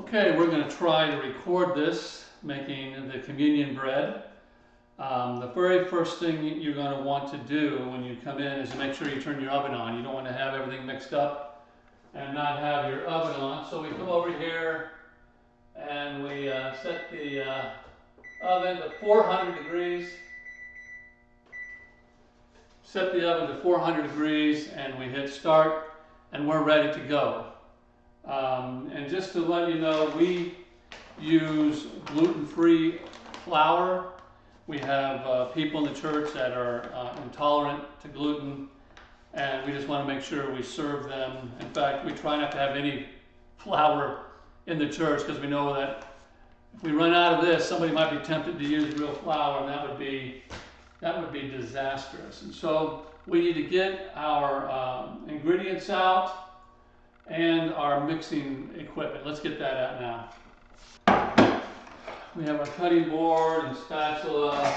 Okay, we're going to try to record this, making the communion bread. The very first thing you're going to want to do when you come in is make sure you turn your oven on. You don't want to have everything mixed up and not have your oven on. So we come over here and we set the oven to 400 degrees. Set the oven to 400 degrees and we hit start and we're ready to go. And just to let you know, we use gluten-free flour. We have people in the church that are intolerant to gluten, and we just want to make sure we serve them. In fact, we try not to have any flour in the church because we know that if we run out of this, somebody might be tempted to use real flour, and that would be disastrous. And so we need to get our ingredients out and our mixing equipment. Let's get that out now. We have our cutting board and spatula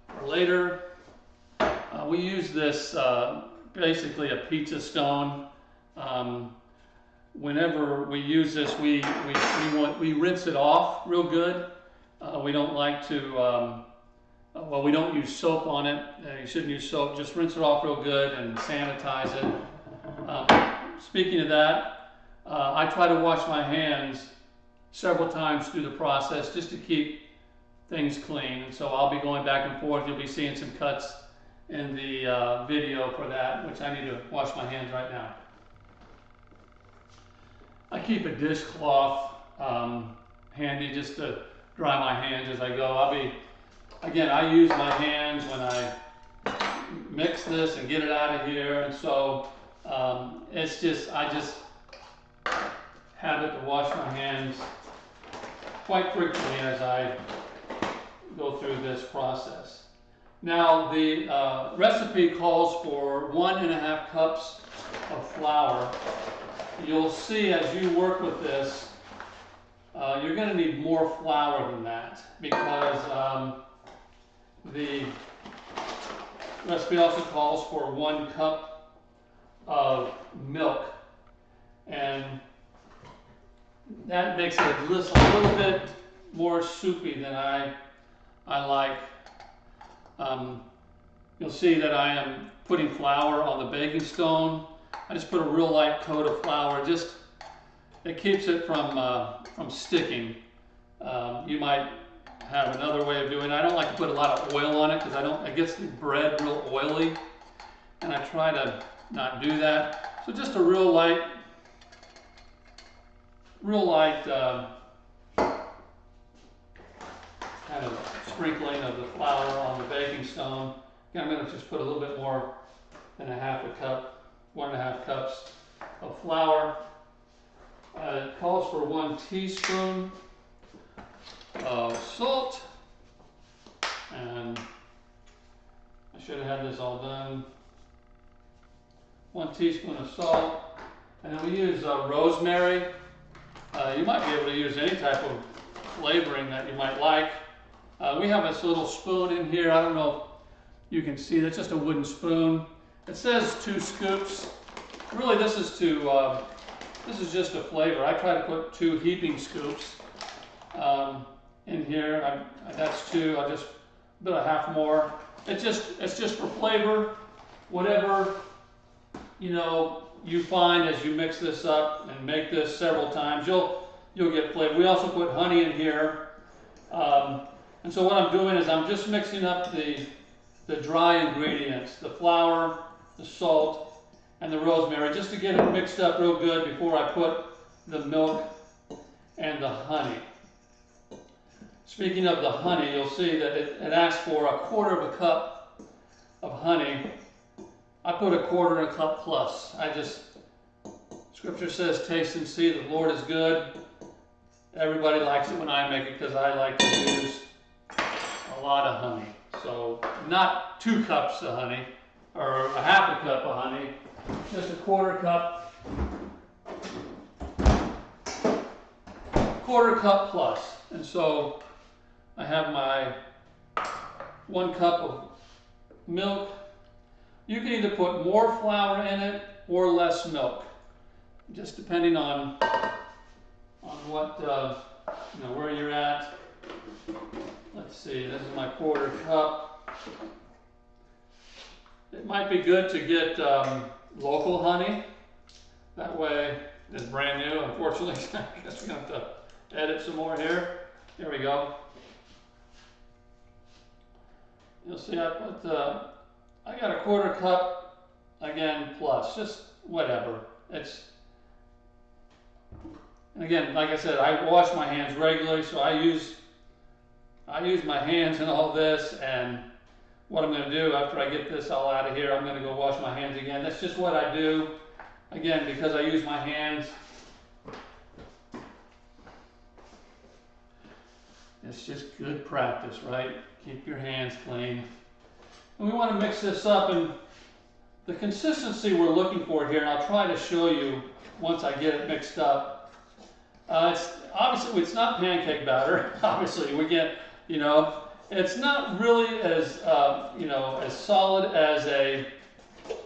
for later. We use this basically a pizza stone. Whenever we use this, we rinse it off real good. We don't like to, well, we don't use soap on it. You shouldn't use soap. Just rinse it off real good and sanitize it. Speaking of that, I try to wash my hands several times through the process just to keep things clean. And so I'll be going back and forth. You'll be seeing some cuts in the video for that, which I need to wash my hands right now. I keep a dishcloth handy just to dry my hands as I go. Again, I use my hands when I mix this and get it out of here, and so I just have it to wash my hands quite frequently as I go through this process. Now the recipe calls for 1.5 cups of flour. You'll see as you work with this, you're going to need more flour than that because the recipe also calls for 1 cup of milk, and that makes it just a little bit more soupy than I like. You'll see that I am putting flour on the baking stone. I just put a real light coat of flour. It keeps it from sticking. You might have another way of doing it. I don't like to put a lot of oil on it because it gets the bread real oily, and I try to not do that. So just a real light kind of sprinkling of the flour on the baking stone. Again, I'm going to just put a little bit more than 1/2 cup, 1.5 cups of flour. It calls for 1 teaspoon of salt, and I should have had this all done. 1 teaspoon of salt, and then we use rosemary. You might be able to use any type of flavoring that you might like. We have this little spoon in here. I don't know if you can see, that's just a wooden spoon. It says 2 scoops. Really, this is just a flavor. I try to put 2 heaping scoops in here. That's 2. I'll just put a half more. It's just for flavor. Whatever you find as you mix this up and make this several times, you'll get flavor. We also put honey in here. And so what I'm doing is I'm just mixing up the dry ingredients, the flour, the salt, and the rosemary, just to get it mixed up real good before I put the milk and the honey. Speaking of the honey, you'll see that it asks for 1/4 cup of honey. I put 1/4 cup plus. Scripture says, taste and see the Lord is good. Everybody likes it when I make it because I like to use a lot of honey. So not 2 cups of honey or 1/2 cup of honey, just 1/4 cup. 1/4 cup plus. And so I have my 1 cup of milk. You can either put more flour in it or less milk, just depending on on what, where you're at. Let's see, this is my quarter cup. It might be good to get local honey. That way, it's brand new. Unfortunately, I guess we're going to have to edit some more here. Here we go. You'll see I put, I got a quarter cup, again, plus, just whatever. And again, like I said, I wash my hands regularly, so I use my hands in all this, and what I'm going to do after I get this all out of here, I'm going to go wash my hands again. That's just what I do, again, because I use my hands. It's just good practice, right? Keep your hands clean. And we want to mix this up, and the consistency we're looking for here, and I'll try to show you once I get it mixed up. Obviously, it's not pancake batter. Obviously, we get, it's not really as, as solid as a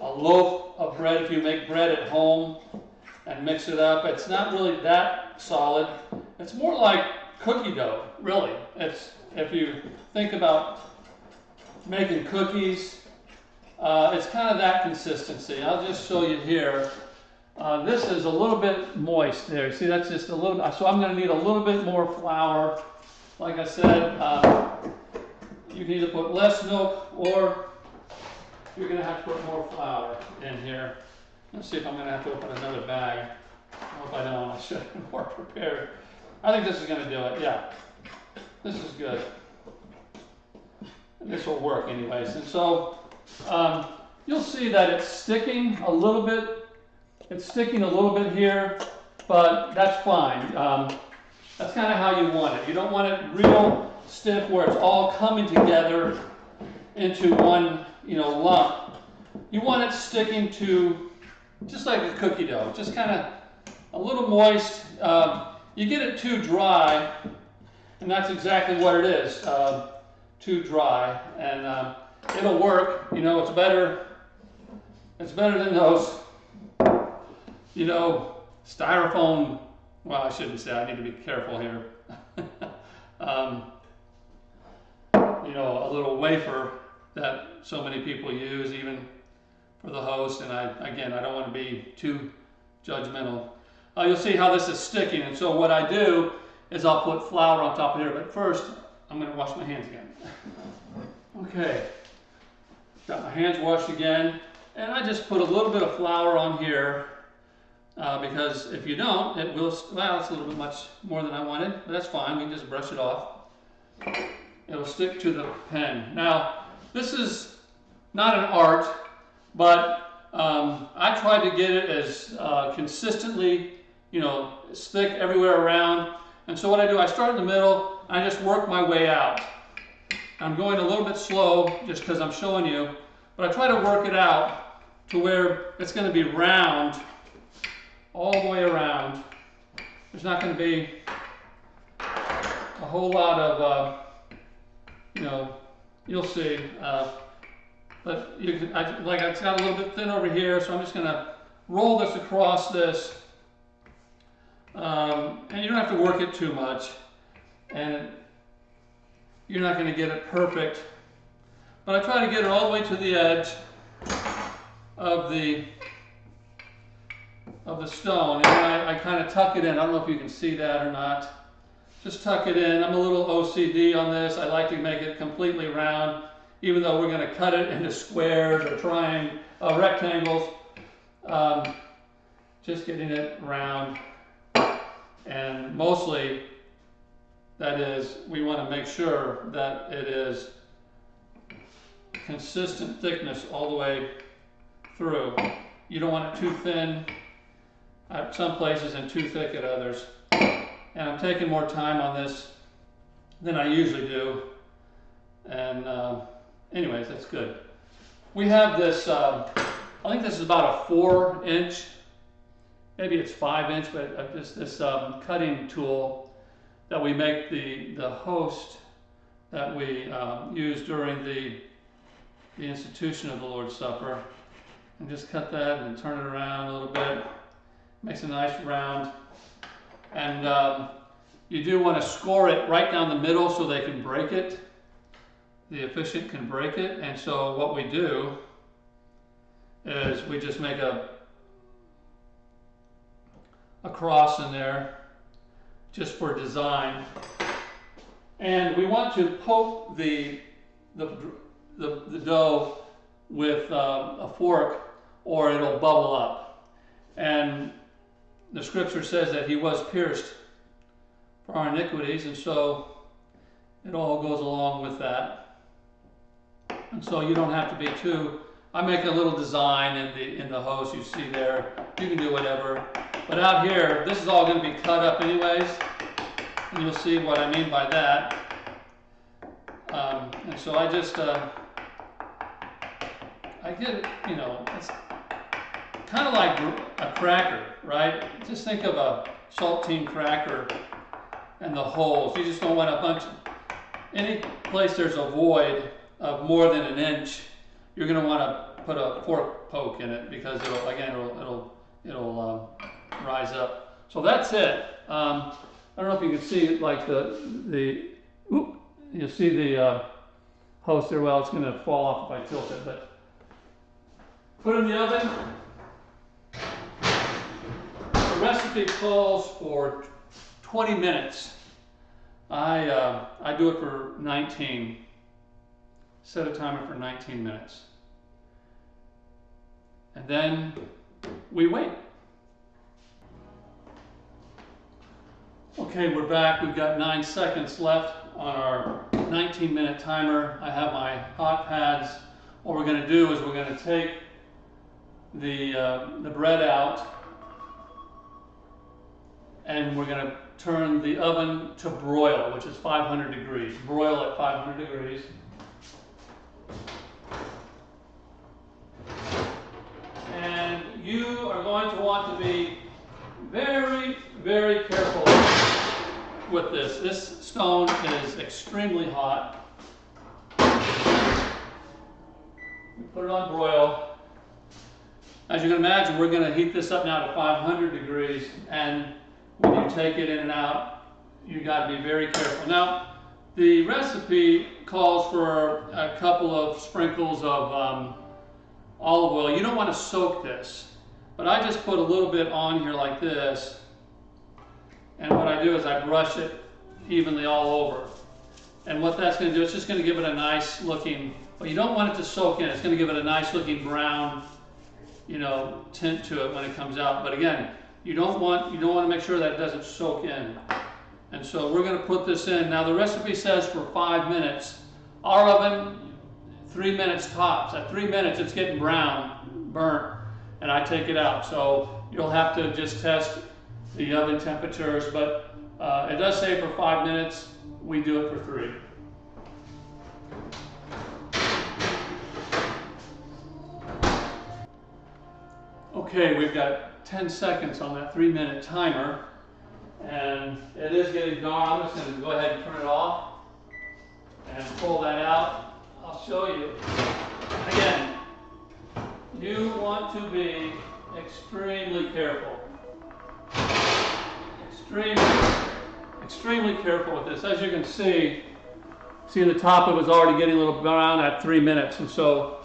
loaf of bread. If you make bread at home and mix it up, it's not really that solid. It's more like cookie dough, really. If you think about making cookies, it's kind of that consistency. I'll just show you here. This is a little bit moist there. See, that's just a little, so I'm going to need a little bit more flour. Like I said, you can either put less milk or you're going to have to put more flour in here. Let's see if I'm going to have to open another bag. I hope I don't. I should have been more prepared. I think this is going to do it. Yeah, this is good. And this will work anyways. And so you'll see that it's sticking a little bit. It's sticking a little bit here, but that's fine. That's kind of how you want it. You don't want it real stiff where it's all coming together into one, lump. You want it sticking to just like a cookie dough, just kind of a little moist. You get it too dry, and that's exactly what it is, too dry, and it'll work. It's better. It's better than those, styrofoam. Well, I shouldn't say. I need to be careful here. A little wafer that so many people use, even for the host. And I don't want to be too judgmental. You'll see how this is sticking. And so what I do is I'll put flour on top of here. But first, I'm going to wash my hands again. Okay. Got my hands washed again. And I just put a little bit of flour on here. Because if you don't, it will, well, it's a little bit much more than I wanted, but that's fine. We can just brush it off. It'll stick to the pen. Now, this is not an art, but I tried to get it as consistently, thick everywhere around. And so what I do, I start in the middle, and I just work my way out. I'm going a little bit slow just because I'm showing you, but I try to work it out to where it's going to be round all the way around. There's not going to be a whole lot of, you'll see. But you can, it's got a little bit thin over here, so I'm just going to roll this across this. And you don't have to work it too much. And you're not going to get it perfect. But I try to get it all the way to the edge of the stone, and then I kind of tuck it in. I don't know if you can see that or not. Just tuck it in. I'm a little OCD on this. I like to make it completely round, even though we're going to cut it into squares or rectangles. Just getting it round, and mostly that is, we want to make sure that it is consistent thickness all the way through. You don't want it too thin at some places and too thick at others. And I'm taking more time on this than I usually do. And anyways, that's good. We have this, I think this is about a 4-inch, maybe it's 5-inch, but this cutting tool that we make the host that we use during the institution of the Lord's Supper. And just cut that and turn it around a little bit. Makes a nice round And you do want to score it right down the middle so they can break it. The officiant can break it. And so what we do is we just make a cross in there just for design. And we want to poke the dough with a fork, or it'll bubble up. And the scripture says that he was pierced for our iniquities, and so it all goes along with that. And so you don't have to be too. I make a little design in the host you see there. You can do whatever. But out here, this is all going to be cut up anyways, and you'll see what I mean by that. And so I just I get, you know, it's kind of like a cracker, right? Just think of a saltine cracker and the holes. You just don't want a bunch. Any place there's a void of more than an inch, you're going to want to put a fork poke in it, because it'll rise up. So that's it. I don't know if you can see it, like you'll see the host there. Well, it's going to fall off if I tilt it, but put it in the oven. The recipe calls for 20 minutes. I do it for 19. Set a timer for 19 minutes. And then we wait. Okay, we're back. We've got 9 seconds left on our 19-minute timer. I have my hot pads. What we're going to do is we're going to take the bread out, and we're going to turn the oven to broil, which is 500 degrees. Broil at 500 degrees. And you are going to want to be very, very careful with this. This stone is extremely hot. We put it on broil. As you can imagine, we're going to heat this up now to 500 degrees, and when you take it in and out, you got to be very careful. Now, the recipe calls for a couple of sprinkles of olive oil. You don't want to soak this, but I just put a little bit on here like this, and what I do is I brush it evenly all over. And what that's going to do, it's just going to give it a nice looking, but you don't want it to soak in. It's going to give it a nice looking brown, you know, tint to it when it comes out. But again, you don't want to make sure that it doesn't soak in. And so we're going to put this in. Now the recipe says for 5 minutes. Our oven, 3 minutes tops. At 3 minutes it's getting brown, burnt, and I take it out. So you'll have to just test the oven temperatures, but it does say for 5 minutes. We do it for 3. Okay, we've got 10 seconds on that 3-minute timer, and it is getting dark. I'm just going to go ahead and turn it off and pull that out. I'll show you. Again, you want to be extremely careful. Extremely careful with this. As you can see the top of it is already getting a little brown at 3 minutes, and so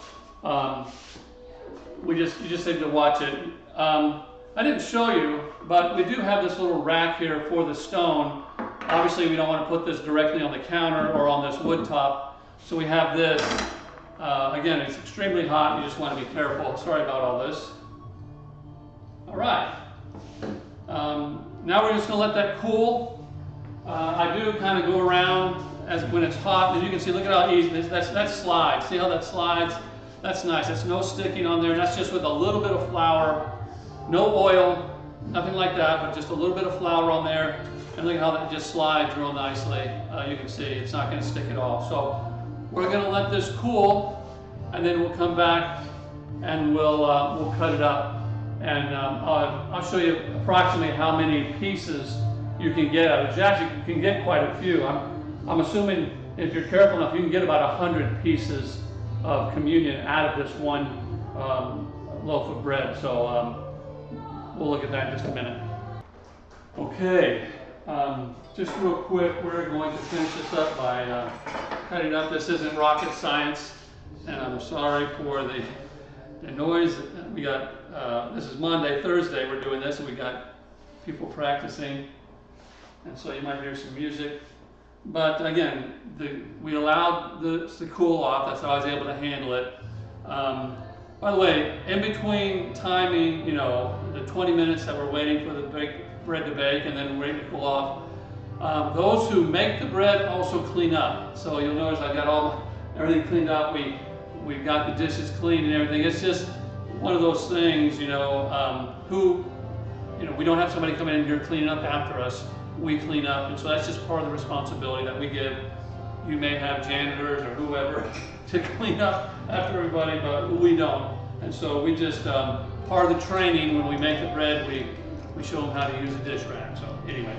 you just need to watch it. I didn't show you, but we do have this little rack here for the stone. Obviously, we don't want to put this directly on the counter or on this wood top, so we have this. Again, it's extremely hot. You just want to be careful. Sorry about all this. All right. Now we're just going to let that cool. I do kind of go around when it's hot, and you can see, look at how easy that slides. See how that slides? That's nice. That's no sticking on there. That's just with a little bit of flour, no oil, nothing like that, but just a little bit of flour on there. And look at how that just slides real nicely. You can see it's not going to stick at all. So we're going to let this cool, and then we'll come back and we'll cut it up. And I'll show you approximately how many pieces you can get out of it. You actually can get quite a few. I'm assuming if you're careful enough, you can get about 100 pieces of communion out of this one loaf of bread. So we'll look at that in just a minute. Okay, just real quick, we're going to finish this up by cutting up. This isn't rocket science, and I'm sorry for the noise. We got, this is Monday, Thursday we're doing this, and we got people practicing, and so you might hear some music. But again, we allowed this to cool off. That's how I was able to handle it. By the way, in between timing, you know, the 20 minutes that we're waiting for the bread to bake and then waiting to cool off, those who make the bread also clean up. So you'll notice I got everything cleaned up. We've got the dishes cleaned and everything. It's just one of those things, you know, we don't have somebody coming in here cleaning up after us. We clean up, and so that's just part of the responsibility that we give. You may have janitors or whoever to clean up after everybody, but we don't. And so we just, part of the training when we make the bread, we show them how to use a dish rack. So anyway,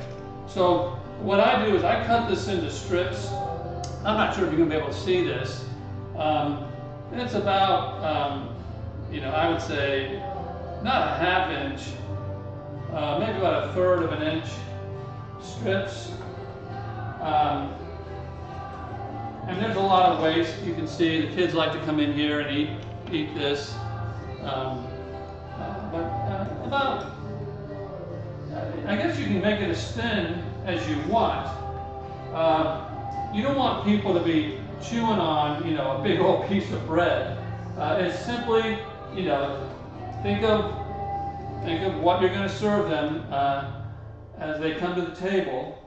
so what I do is I cut this into strips. I'm not sure if you're gonna be able to see this. It's about, I would say not a ½ inch, maybe about 1/3 of an inch strips. And there's a lot of waste. You can see the kids like to come in here and eat this. I guess you can make it as thin as you want. You don't want people to be chewing on, a big old piece of bread. It's simply, think of what you're going to serve them as they come to the table.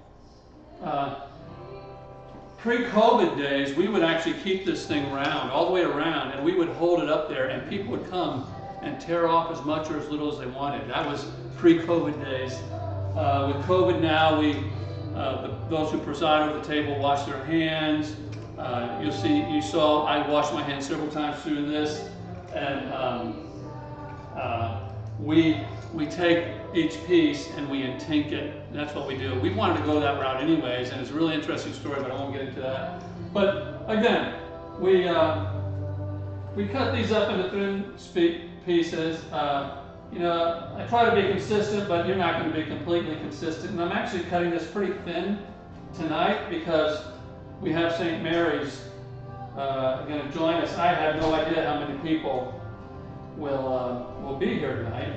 Pre-COVID days, we would actually keep this thing round, all the way around, and we would hold it up there, and people would come and tear off as much or as little as they wanted. That was pre-COVID days. With COVID now, those who preside over the table wash their hands. You saw I washed my hands several times through this, and we take each piece and we intink it. And that's what we do. We wanted to go that route anyways, and it's a really interesting story, but I won't get into that. But again, we cut these up into thin pieces. I try to be consistent, but you're not going to be completely consistent. And I'm actually cutting this pretty thin tonight because we have St. Mary's going to join us. I have no idea how many people will be here tonight.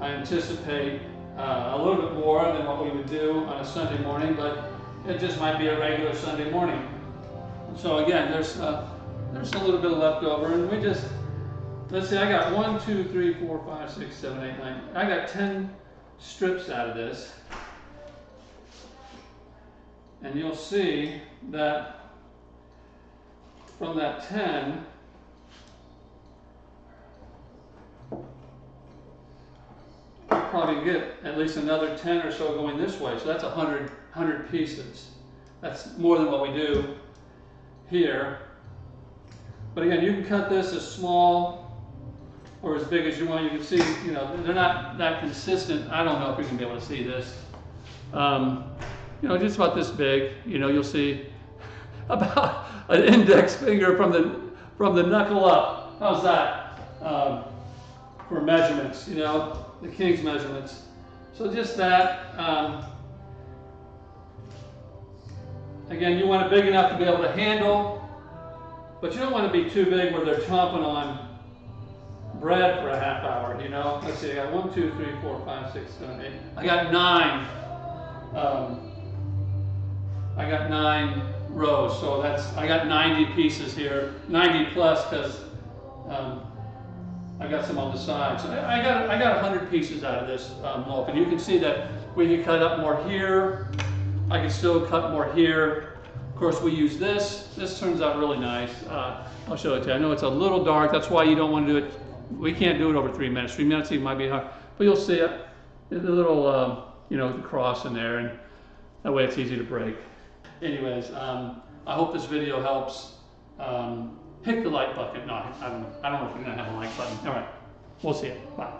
I anticipate a little bit more than what we would do on a Sunday morning, but it just might be a regular Sunday morning. So again, there's a little bit of leftover, and we just, let's see, I got 1, 2, 3, 4, 5, 6, 7, 8, 9. I got 10 strips out of this. And you'll see that from that 10, I'll probably get at least another 10 or so going this way. So that's 100 pieces. That's more than what we do here. But again, you can cut this as small or as big as you want. You can see, they're not that consistent. I don't know if you're going to be able to see this. Just about this big. You'll see about an index finger from the knuckle up. How's that? For measurements, the king's measurements. So just that. Again, you want it big enough to be able to handle, but you don't want to be too big where they're chomping on bread for a ½ hour, Let's see, I got 1, 2, 3, 4, 5, 6, 7, 8. I got 9. I got 9 rows, so I got 90 pieces here, 90 plus because I got some on the side. So I got 100 pieces out of this loaf, and you can see that we can cut up more here. I can still cut more here. Of course, we use this. This turns out really nice. I'll show it to you. I know it's a little dark. That's why you don't want to do it. We can't do it over 3 minutes. 3 minutes even might be hard, but you'll see it. The little, the cross in there, and that way it's easy to break. Anyways, I hope this video helps. Hit the like button. No, I don't know if we're going to have a like button. All right, we'll see you. Bye.